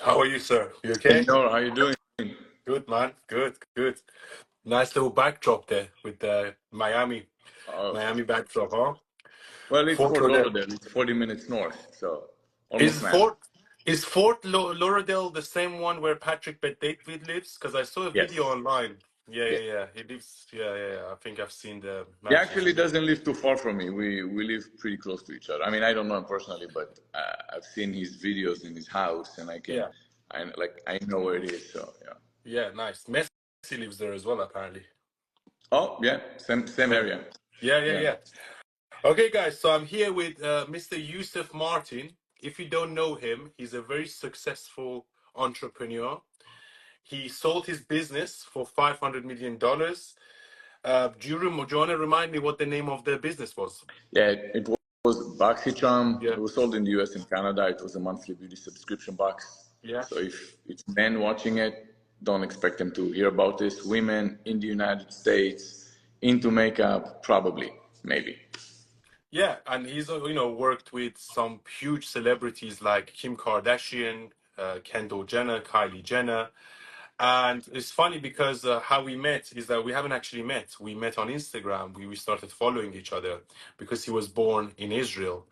How are you, sir? You Hey, okay? Nor, how you doing? Good, man. Good, good. Nice little backdrop there with the Oh, Miami backdrop, huh? well, it's Fort Fort Lauderdale. Lauderdale. It's 40 minutes north, so Is almost Miami. Fort is Lauderdale the same one where Patrick Bet-David lives? Because I saw a video Yes, online. Yeah, yeah. yeah, yeah. He lives. Yeah, yeah, yeah. I think I've seen the He matches. actually doesn't live too far from me. We live pretty close to each other. I mean, I don't know him personally, but I've seen his videos in his house, and Yeah, I know where it is. So yeah. yeah. Nice. Messi lives there as well, apparently. Oh yeah, same Yeah, area. yeah, yeah, Yeah. yeah. Okay, guys, so I'm here with Mr. Yosef Martin. If you don't know him, he's a very successful entrepreneur. He sold his business for $500 million. Do you want to remind me what the name of the business was? Yeah, it was BoxyCharm. Yeah, It was sold in the US and Canada. It was a monthly beauty subscription box. yeah. So if it's men watching it, don't expect them to hear about this. Women in the United States into makeup, probably, maybe. Yeah, and he's worked with some huge celebrities like Kim Kardashian, Kendall Jenner, Kylie Jenner. And it's funny because how we met is that we haven't actually met. We met on Instagram. We started following each other because he was born in Israel.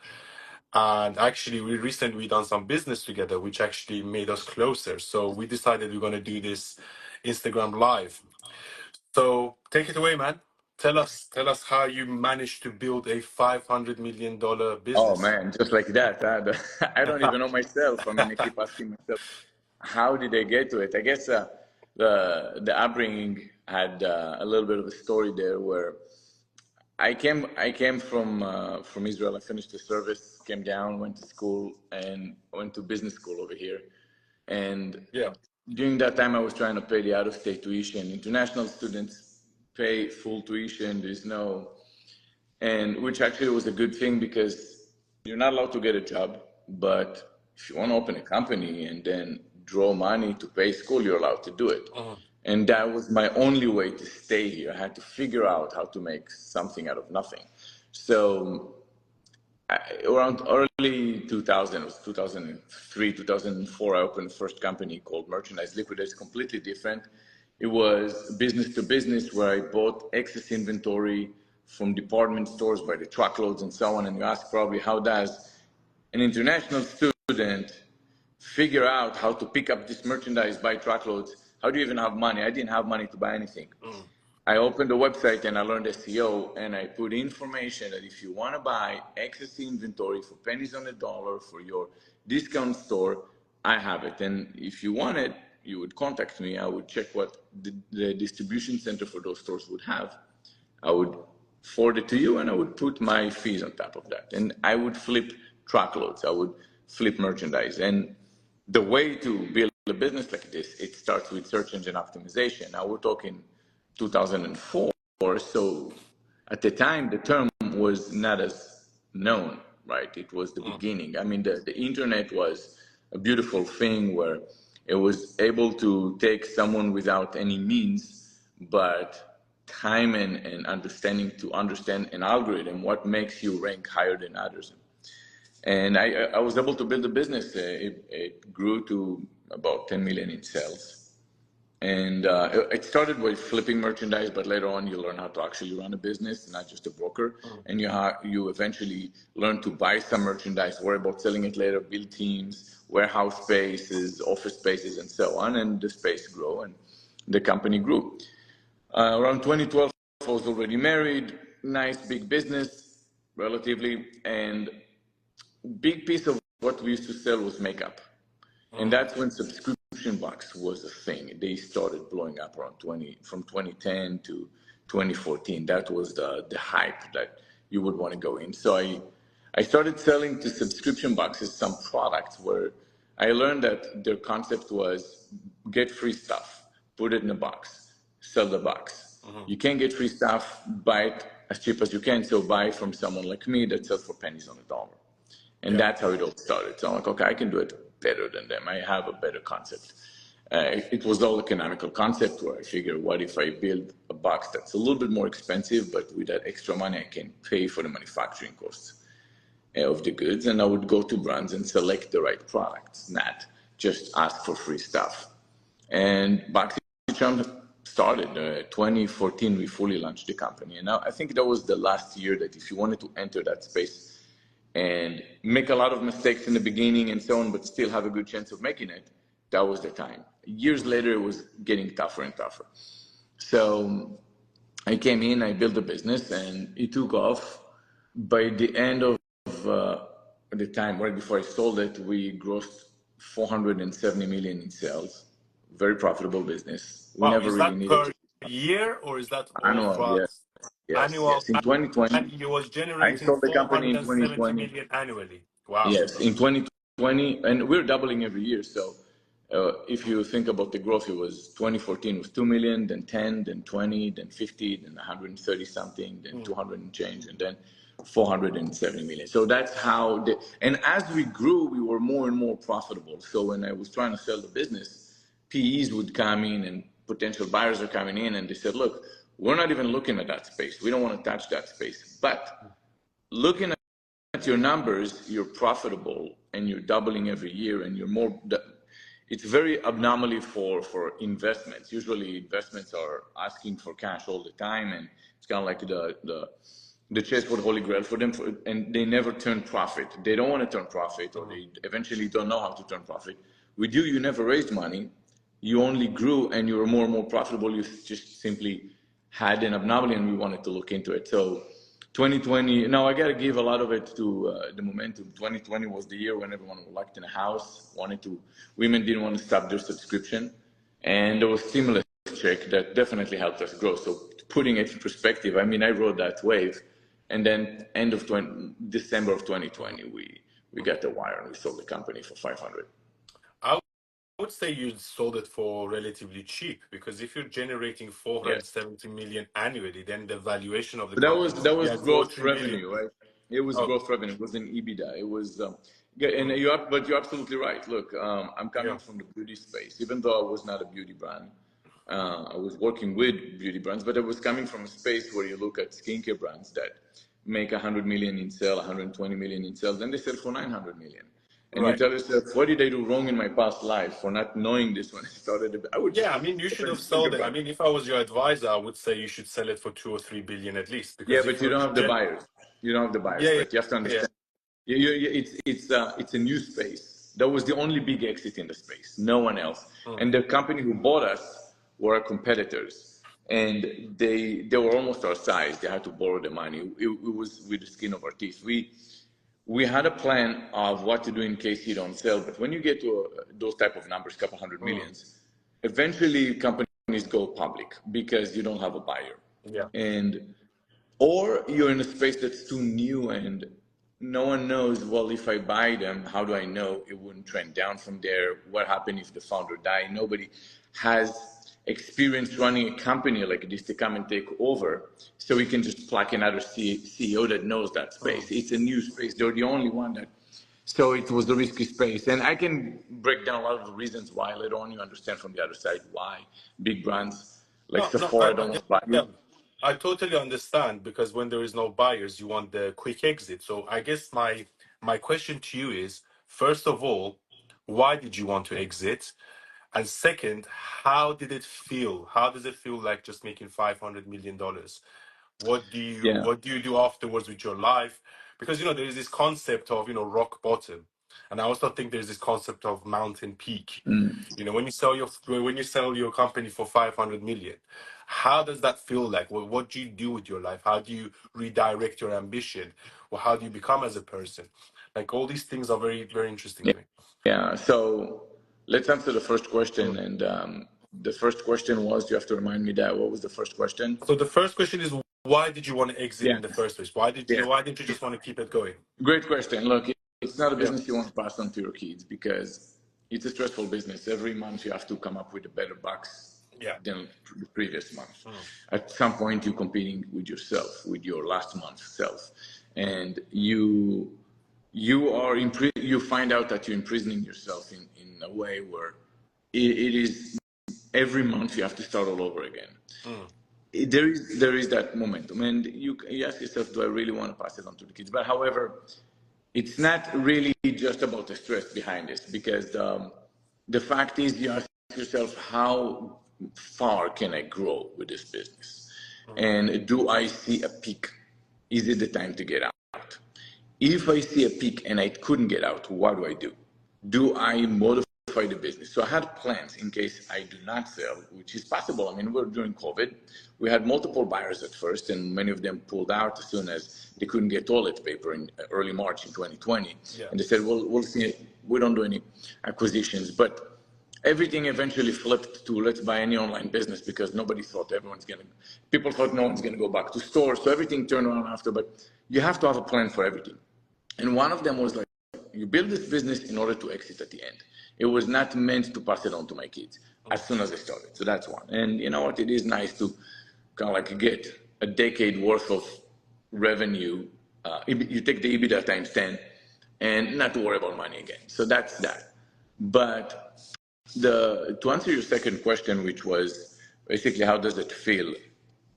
And actually, we recently done some business together, which actually made us closer. So we decided we're going to do this Instagram live. So take it away, man. Tell us how you managed to build a $500 million Oh business. man, just like that. I don't even know myself. I mean, I keep asking myself, how did I get to it? I guess the upbringing had a little bit of a story there where I came from Israel. I finished the service, came down, went to school, and went to business school over here. And Yeah. during that time, I was trying to pay the out-of-state tuition. International students pay full tuition. There's no, and which actually was a good thing because you're not allowed to get a job, but if you want to open a company and then draw money to pay school, you're allowed to do it. Mhm. And that was my only way to stay here. I had to figure out how to make something out of nothing. So around early 2000, it was 2003, 2004, I opened the first company called Merchandise Liquid. It's completely different. It was business to business where I bought excess inventory from department stores by the truckloads and so on. And you ask probably, how does an international student figure out how to pick up this merchandise by truckloads? How do you even have money? I didn't have money to buy anything. Mm. I opened the website and I learned SEO, and I put information that if you want to buy excess inventory for pennies on the dollar for your discount store, I have it. And if you want it, you would contact me. I would check what the distribution center for those stores would have. I would forward it to you, and I would put my fees on top of that. And I would flip truckloads. I would flip merchandise. And the way to build a business like this, it starts with search engine optimization. Now we're talking 2004. So at the time, the term was not as known, right? It was the Mm. beginning. I mean, the internet was a beautiful thing where it was able to take someone without any means, but time and understanding to understand an algorithm, what makes you rank higher than others. And I was able to build a business. It grew to about 10 million in sales. And it started with flipping merchandise, but later on you learn how to actually run a business, not just a broker. Mm. And you eventually learn to buy some merchandise, worry about selling it later, build teams, warehouse spaces, office spaces, and so on. And the space grew, and the company grew. Around 2012, I was already married, nice big business, relatively, and big piece of what we used to sell was makeup. And Mm. that's when subscription box was a thing. They started blowing up around from 2010 to 2014. That was the hype that you would want to go in. So I started selling to subscription boxes some products where I learned that their concept was get free stuff, put it in a box, sell the box. Mhm. You can't get free stuff, buy it as cheap as you can. So buy from someone like me that sells for pennies on the dollar. And Yeah. that's how it all started. So I'm like, okay, I can do it better than them. I have a better concept. It was all economical concept where I figure, what if I build a box that's a little bit more expensive, but with that extra money, I can pay for the manufacturing costs of the goods, and I would go to brands and select the right products, not just ask for free stuff. And BoxyCharm started 2014. We fully launched the company, and now I think that was the last year that if you wanted to enter that space and make a lot of mistakes in the beginning and so on, but still have a good chance of making it, that was the time. Years later, it was getting tougher and tougher. So I came in, I built a business, and it took off. By the end of the time, right before I sold it, we grossed 470 million in sales. Very profitable business. We Wow, never is really that needed per to. year or is that all Annual, throughout yes, yes, annual? yes. In 2020, And he was I generating sold the company in 470 2020. million annually. Wow. Yes, in 2020, and we're doubling every year. So if you think about the growth, it was 2014 was 2 million, then 10, then 20, then 50, then 130 something, then 200 and change, and then 470 million. So that's how and as we grew, we were more and more profitable. So when I was trying to sell the business, PEs would come in and potential buyers are coming in and they said, look, we're not even looking at that space. We don't want to touch that space. But looking at your numbers, you're profitable and you're doubling every year and you're more, it's very abnormally for investments. Usually investments are asking for cash all the time and it's kind of like the chase for the holy grail for them and they never turn profit. They don't want to turn profit or they eventually don't know how to turn profit. With you, you never raised money. You only grew and you were more and more profitable. You just simply had an abnormality and we wanted to look into it. So 2020, now I got to give a lot of it to the momentum. 2020 was the year when everyone was locked in a house, women didn't want to stop their subscription. And there was stimulus check that definitely helped us grow. So putting it in perspective, I mean, I rode that wave. And then end of December of 2020, we got the wire and we sold the company for 500. I would say you sold it for relatively cheap because if you're generating Yes. 470 million annually, then the valuation of the But that company was should be at two or gross 3 billion. revenue, right? It was Oh, gross revenue. It wasn't EBITDA. It was, and mm, but you're absolutely right. Look, I'm coming yeah, from the beauty space, even though I was not a beauty brand. I was working with beauty brands, but I was coming from a space where you look at skincare brands that make 100 million in sales, 120 million in sales, then they sell for 900 million. And you right. tell yourself, what did I do wrong in my past life for not knowing this when I started? I would Yeah, just I mean, you should open have a sold skincare it. I brand. mean, if I was your advisor, I would say you should sell it for 2 or 3 billion at least Yeah, because if but you you're don't have the buyers. You don't have the buyers, yeah, yeah, right? You have to yeah. understand. It's a new space. That was the only big exit in the space. No one else. Mm, And the company who bought us were our competitors, and they were almost our size. They had to borrow the money. It was with the skin of our teeth. We had a plan of what to do in case you don't sell. But when you get to those type of numbers, couple hundred mm, millions, eventually companies go public because you don't have a buyer. yeah. And or you're in a space that's too new and no one knows, well, if I buy them, how do I know it wouldn't trend down from there? What happens if the founder die? Nobody has experience running a company like this to come and take over. So we can just pluck another CEO that knows that Mm. space. It's a new space. They're the only one that. So it was the risky space. And I can break down a lot of the reasons why later on you understand from the other side why big brands like No, no, Sephora don't yeah, want to buy yeah, you. I totally understand because when there is no buyers, you want the quick exit. So I guess my question to you is, first of all, why did you want to exit? And second, how did it feel? How does it feel like just making $500 million? Yeah. What do you do afterwards with your life? Because there is this concept of rock bottom, and I also think there's this concept of mountain peak. When you sell your company for 500 million, how does that feel like? What do you do with your life? How do you redirect your ambition? Or how do you become as a person? Like all these things are very, very interesting to me. Yeah. So let's answer the first question. Mm. And the first question was, you have to remind me that. What was the first question? So the first question is, why did you want to exit Yeah. in the first place? Why did Yeah. why didn't you just want to keep it going? Great question. Look, it's not a Yeah. business you want to pass on to your kids because it's a stressful business. Every month you have to come up with a better box Yeah. than the previous month. Mm. At some point, you're competing with yourself, with your last month's self, Mm. and you find out that you're imprisoning yourself in a way where it is every month you have to start all over again. Mm. There is that momentum, and you ask yourself, do I really want to pass it on to the kids? But however, it's not really just about the stress behind this because the fact is, you ask yourself, how far can I grow with this business? And do I see a peak? Is it the time to get out? If I see a peak and I couldn't get out, what do I do? Do I modify the business? So I had plans in case I do not sell, which is possible. I mean, we're during COVID. We had multiple buyers at first, and many of them pulled out as soon as they couldn't get toilet paper in early March in 2020. Yeah. And they said, well, we'll see. We don't do any acquisitions. But everything eventually flipped to let's buy any online business because nobody thought people thought no one's going to go back to stores. So everything turned around after. But you have to have a plan for everything. And one of them was like, you build this business in order to exit at the end. It was not meant to pass it on to my kids as soon as I started. So that's one. And you know what? It is nice to kind of like get a decade worth of revenue. You take the EBITDA times 10 and not to worry about money again. So that's that. But to answer your second question, which was basically how does it feel?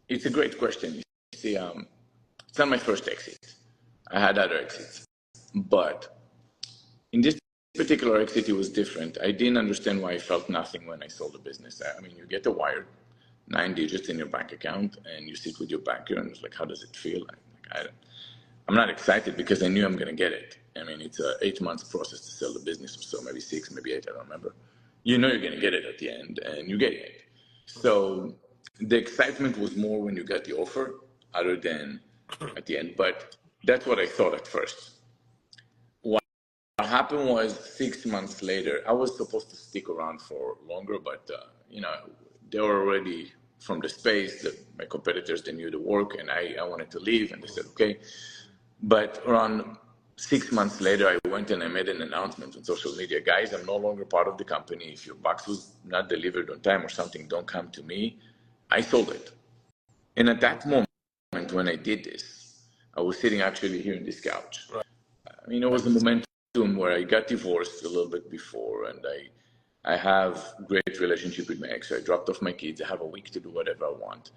It's a great question. You see, it's not my first exit. I had other exits. But in this particular exit, it was different. I didn't understand why I felt nothing when I sold the business. I mean, you get a wire, 9 digits in your bank account, and you sit with your banker, and it's like, how does it feel? I'm not excited because I knew I'm going to get it. I mean, it's a 8 months process to sell the business or so, maybe 6, maybe 8, I don't remember. You know you're going to get it at the end, and you're getting it. So the excitement was more when you got the offer other than at the end. But that's what I thought at first. What happened was 6 months later, I was supposed to stick around for longer, but they were already from the space. My competitors, they knew the work, and I wanted to leave, and they said, okay. But around 6 months later, I went and I made an announcement on social media. Guys, I'm no longer part of the company. If your box was not delivered on time or something, don't come to me. I sold it. And at that moment, when I did this, I was sitting actually here in this couch. Right. I mean, it was a momentum where I got divorced a little bit before, and I have great relationship with my ex. I dropped off my kids. I have a week to do whatever I want.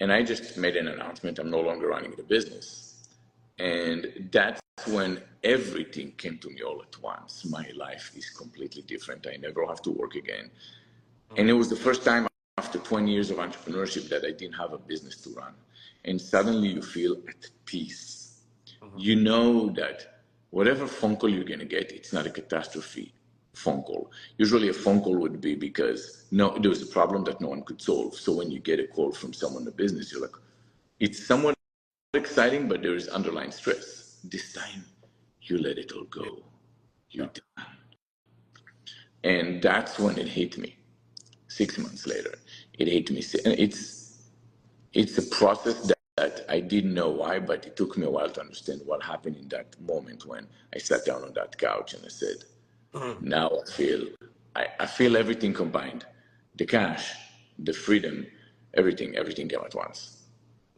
And I just made an announcement. I'm no longer running the business. And that's when everything came to me all at once. My life is completely different. I never have to work again. And it was the first time after 20 years of entrepreneurship that I didn't have a business to run. And suddenly you feel at peace. You know that whatever phone call you're going to get, it's not a catastrophe phone call. Usually a phone call would be because there was a problem that no one could solve. So when you get a call from someone in the business, you're like, it's somewhat exciting, but there is underlying stress. This time, you let it all go. You're done. And that's when it hit me. 6 months later, it hit me. It's a process that I didn't know why, but it took me a while to understand what happened in that moment when I sat down on that couch and I said, now I feel everything combined. The cash, the freedom, everything came at once.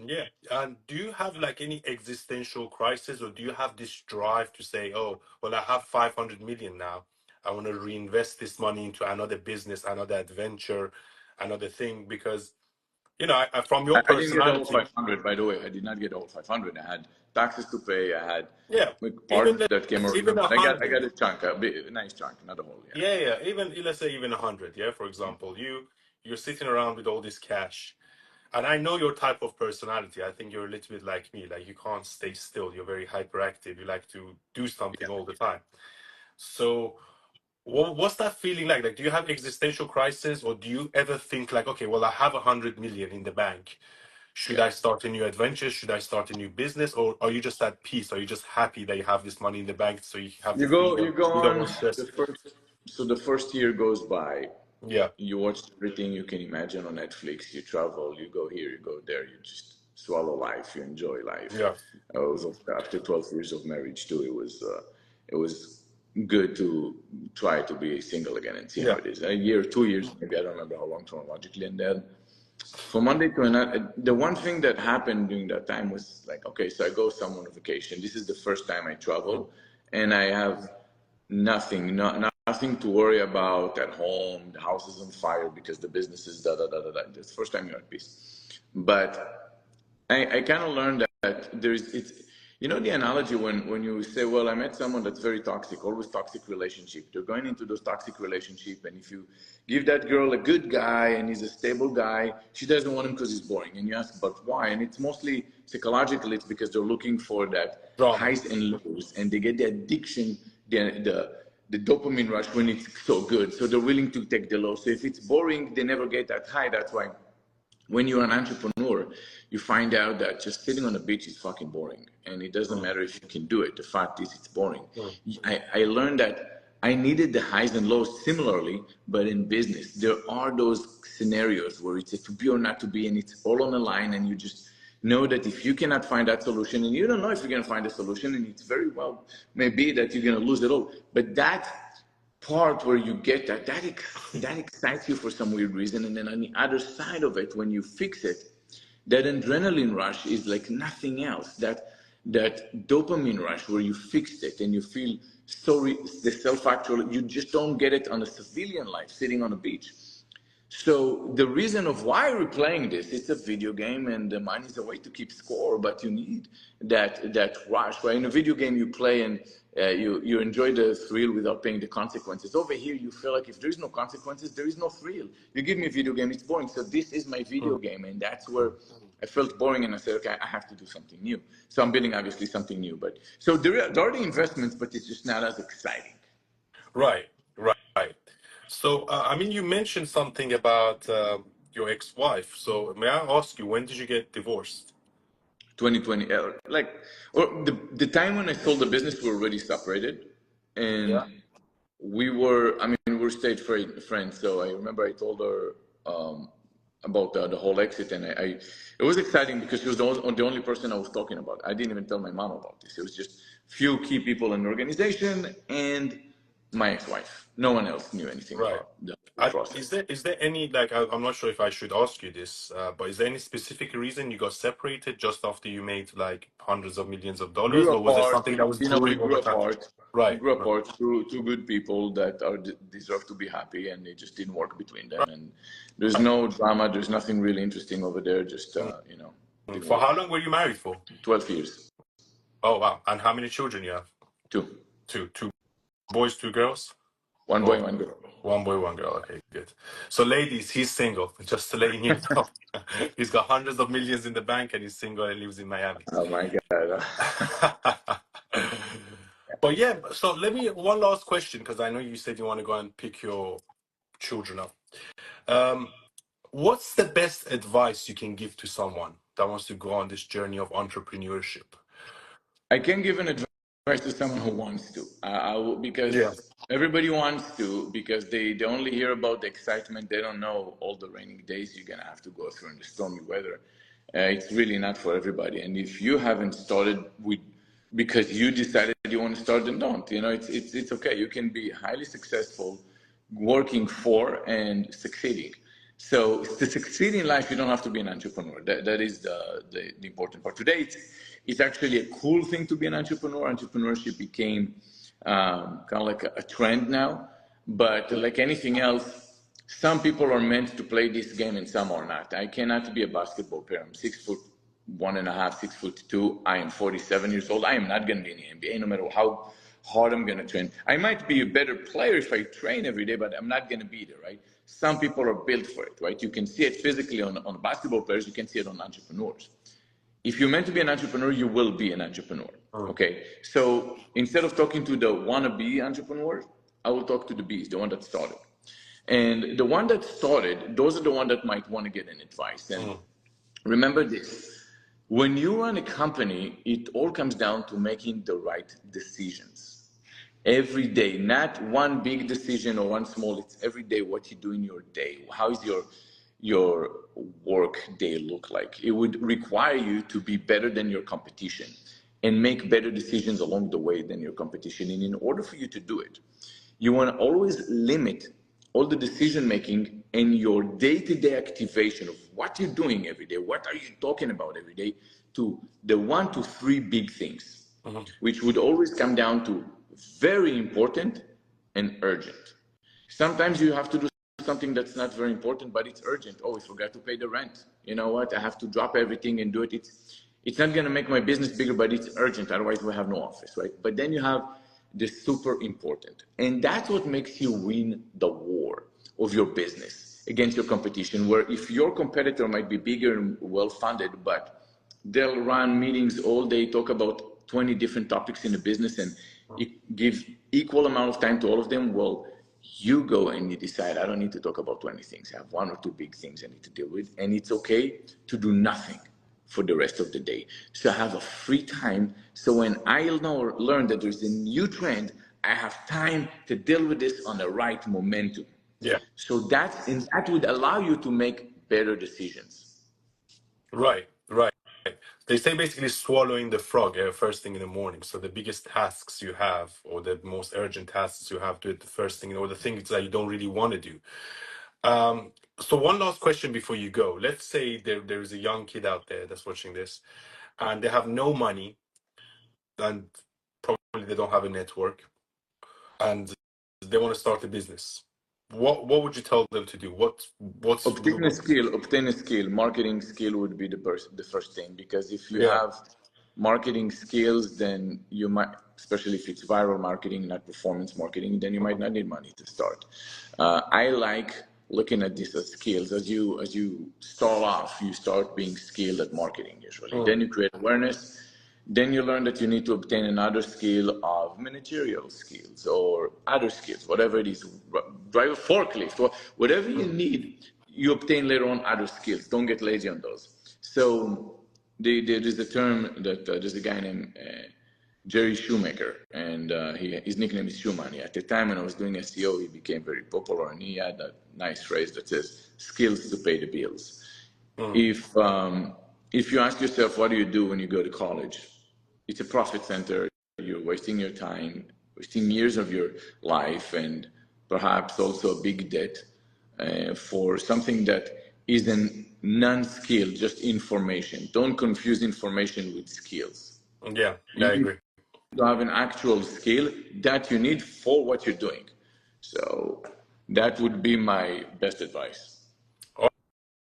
Yeah. And do you have like any existential crisis, or do you have this drive to say, oh, well, I have 500 million now. I want to reinvest this money into another business, another adventure, another thing? Because, from your I didn't get all personality, 500, by the way. I did not get all 500. I had taxes to pay. I had yeah, even part that came even around, a but I got hundred, a chunk, a nice chunk, not a whole. Yeah. yeah, even let's say even 100, yeah, for example, you're sitting around with all this cash. And I know your type of personality. I think you're a little bit like me. Like you can't stay still. You're very hyperactive. You like to do something all the time. So what's that feeling like? Like, do you have existential crisis, or do you ever think like, okay, well, I have 100 million in the bank. Should Yeah. I start a new adventure? Should I start a new business? Or are you just at peace? Are you just happy that you have this money in the bank so you have the You freedom? go You don't on want stress. the first year goes by. Yeah. You watch everything you can imagine on Netflix. You travel, you go here, you go there. You just swallow life. You enjoy life. Yeah. I was after 12 years of marriage too. It was good to try to be single again and see how Yeah. it is. A year, 2 years, maybe I don't remember how long chronologically. And then from Monday to another, the one thing that happened during that time was like, okay, so I go somewhere on vacation. This is the first time I travel, and I have nothing to worry about at home. The house is on fire because the business is da da da da da. It's the first time you're at peace. But I kind of learned that You know the analogy when you say, well, I met someone that's very toxic, always toxic relationship. They're going into those toxic relationship, and if you give that girl a good guy and he's a stable guy, she doesn't want him because he's boring. And you ask, but why? And it's mostly psychological. It's because they're looking for that Drama. highs and lows, and they get the addiction, the dopamine rush when it's so good. So they're willing to take the low. So if it's boring, they never get that high. That's why when you're an entrepreneur, you find out that just sitting on the beach is fucking boring. And it doesn't matter if you can do it. The fact is, it's boring. I learned that I needed the highs and lows similarly, but in business, there are those scenarios where it's a to be or not to be, and it's all on the line. And you just know that if you cannot find that solution, and you don't know if you're going to find a solution, and it's very well maybe that you're going to lose it all. But that part where you get that excites you for some weird reason, and then on the other side of it, when you fix it, that adrenaline rush is like nothing else. That dopamine rush where you fixed it and you feel the self-actual, you just don't get it on a civilian life sitting on a beach. So the reason of why we're playing this, it's a video game, and the money is a way to keep score, but you need that rush. Right? In a video game, you play and you enjoy the thrill without paying the consequences. Over here, you feel like if there is no consequences, there is no thrill. You give me a video game, it's boring. So this is my video game, and that's where I felt boring, and I said, okay, I have to do something new. So I'm building obviously something new. But so there are the investments, but it's just not as exciting. Right, right. So, I mean, you mentioned something about your ex-wife. So, may I ask you, when did you get divorced? 2020, or the time when I sold the business, we were already separated, and Yeah. we were stage friends. So I remember I told her about the whole exit, and it was exciting because she was the only person I was talking about. I didn't even tell my mom about this. It was just few key people in the organization and my ex-wife. No one else knew anything Right. about the process. Is there any like I'm not sure if I should ask you this, but is there any specific reason you got separated just after you made like hundreds of millions of dollars, Grew or was it apart. something that was We brewing grew over time? apart. We Right, grew right, apart. Two good people that deserve to be happy, and it just didn't work between them. And there's right. no drama. There's nothing really interesting over there. Just didn't For how work. long were you married for? 12 years. Oh wow! And how many children you have? Two. Two boys, two girls, One boy, or one girl. one boy, one girl. Okay, good. So, ladies, he's single. Just to let you know, he's got hundreds of millions in the bank, and he's single and lives in Miami. Oh my God. But yeah, so let me one last question because I know you said you want to go and pick your children up. Um, what's the best advice you can give to someone that wants to go on this journey of entrepreneurship? I can give an advice to someone who wants to. Yeah. Because everybody wants to, because they only hear about the excitement. They don't know all the raining days you're gonna have to go through in the stormy weather. It's really not for everybody. And if you haven't started with because you decided you want to start, then don't. It's okay. You can be highly successful working for and succeeding. So to succeed in life, you don't have to be an entrepreneur. That is the important part. Today, it's actually a cool thing to be an entrepreneur. Entrepreneurship became kind of like a trend now. But like anything else, some people are meant to play this game and some are not. I cannot be a basketball player. I'm 6 foot 1.5, 6'2". I am 47 years old. I am not going to be in the NBA no matter how hard I'm going to train. I might be a better player if I train every day, but I'm not going to be there, right? Some people are built for it, right? You can see it physically on basketball players. You can see it on entrepreneurs. If you're meant to be an entrepreneur, you will be an entrepreneur, Mm. okay? So instead of talking to the wannabe entrepreneur, I will talk to the bees, the one that started. And the one that started, those are the one that might want to get an advice. And Mm. remember this, when you run a company, it all comes down to making the right decisions every day, not one big decision or one small. It's every day what you do in your day. How is your work day look like? It would require you to be better than your competition and make better decisions along the way than your competition. And in order for you to do it, you want to always limit all the decision making and your day-to-day activation of what you're doing every day, what are you talking about every day, to the 1 to 3 big things, Mhm. which would always come down to very important and urgent. Sometimes you have to do something that's not very important, but it's urgent. Oh, I forgot to pay the rent. You know what? I have to drop everything and do it. It's not going to make my business bigger, but it's urgent. Otherwise, we have no office, right? But then you have the super important. And that's what makes you win the war of your business against your competition. Where if your competitor might be bigger and well funded, but they'll run meetings all day, talk about 20 different topics in the business, and it gives equal amount of time to all of them. Well, you go and you decide, I don't need to talk about 20 things. I have one or two big things I need to deal with. And it's okay to do nothing for the rest of the day. So I have a free time. So when I learn that there's a new trend, I have time to deal with this on the right momentum. Yeah. So that would allow you to make better decisions. Right. Right. They say basically swallowing the frog first thing in the morning. So the biggest tasks you have, or the most urgent tasks you have, do it the first thing, or the things that you don't really want to do. So one last question before you go. Let's say there's a young kid out there that's watching this, and they have no money, and probably they don't have a network, and they want to start a business. What would you tell them to do? What's Obtain a skill. Marketing skill would be the first thing, because if you yeah. have marketing skills, then you might, especially if it's viral marketing, not performance marketing, then you might not need money to start. I like looking at this as skills. As you start off, you start being skilled at marketing usually. Then you create awareness. Then you learn that you need to obtain another skill of managerial skills or other skills, whatever it is, drive a forklift, or whatever you need, you obtain later on other skills. Don't get lazy on those. So there's a term that there's a guy named Jerry Shoemaker, and his nickname is Shoe Money. At the time when I was doing SEO, he became very popular, and he had a nice phrase that says, skills to pay the bills. If you ask yourself, what do you do when you go to college? It's a profit center. You're wasting your time, wasting years of your life, and perhaps also a big debt for something that is a non-skill, just information. Don't confuse information with skills. Yeah, You I need agree. to have an actual skill that you need for what you're doing. So that would be my best advice. All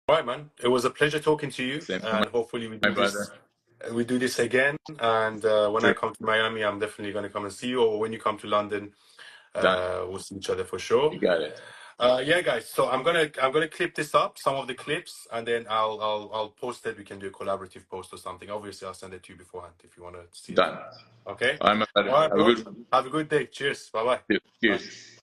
right, man. It was a pleasure talking to you, Same, and hopefully my brother. we do this again. And when I Sure. come to Miami, I'm definitely going to come and see you. Or when you come to London, Done. we'll see each other for sure. You got it. Yeah, guys. So I'm gonna clip this up, some of the clips, and then I'll post it. We can do a collaborative post or something. Obviously, I'll send it to you beforehand if you want to see it. Done. Okay. I'm a All right, Have a bro. good one. Have a good day. Cheers. Bye bye. Cheers.